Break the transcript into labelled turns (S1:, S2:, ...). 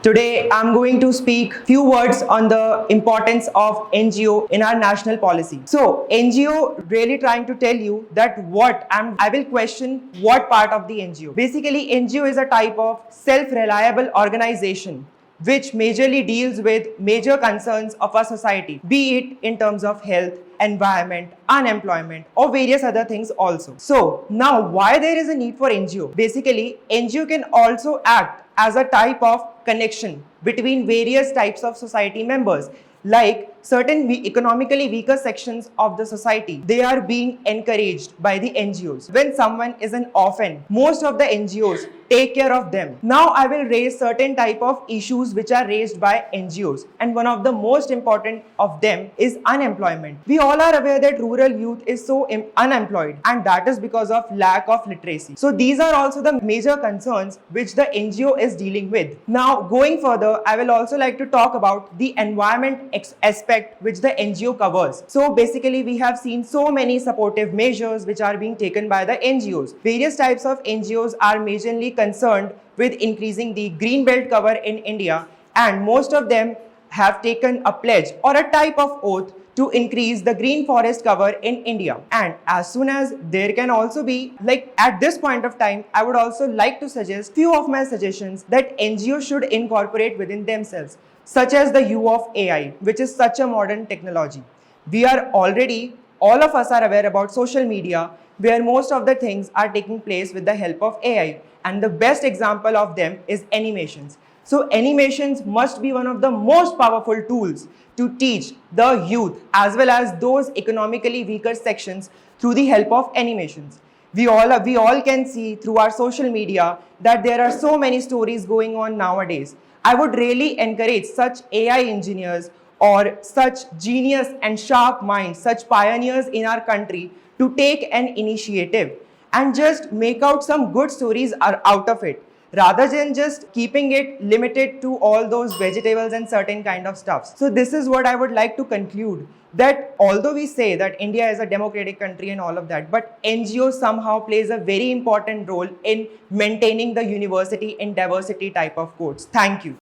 S1: Today, I'm going to speak few words on the importance of NGO in our national policy. So, NGO really trying to tell you that I will question what part of the NGO. Basically, NGO is a type of self-reliable organization which majorly deals with major concerns of our society, be it in terms of health, environment, unemployment, or various other things also. So now why there is a need for NGO? Basically, NGO can also act as a type of connection between various types of society members, like certain economically weaker sections of the society. They are being encouraged by the NGOs. When someone is an orphan, most of the NGOs take care of them. Now I will raise certain type of issues which are raised by NGOs, and one of the most important of them is unemployment. We all are aware that rural youth is so unemployed, and that is because of lack of literacy. So these are also the major concerns which the NGO is dealing with. Now going further, I will also like to talk about the environment aspect which the NGO covers. So basically we have seen so many supportive measures which are being taken by the NGOs. Various types of NGOs are majorly concerned with increasing the green belt cover in India, and most of them have taken a pledge or a type of oath to increase the green forest cover in India. And as soon as there can also be, like at this point of time, I would also like to suggest few of my suggestions that NGOs should incorporate within themselves, such as the use of AI, which is such a modern technology. We are already, all of us are aware about social media, where most of the things are taking place with the help of AI. And the best example of them is animations. So animations must be one of the most powerful tools to teach the youth as well as those economically weaker sections through the help of animations. We all can see through our social media that there are so many stories going on nowadays. I would really encourage such AI engineers or such genius and sharp minds, such pioneers in our country, to take an initiative and just make out some good stories out of it, rather than just keeping it limited to all those vegetables and certain kind of stuffs. So this is what I would like to conclude, that although we say that India is a democratic country and all of that, but NGO somehow plays a very important role in maintaining the university in diversity type of codes. Thank you.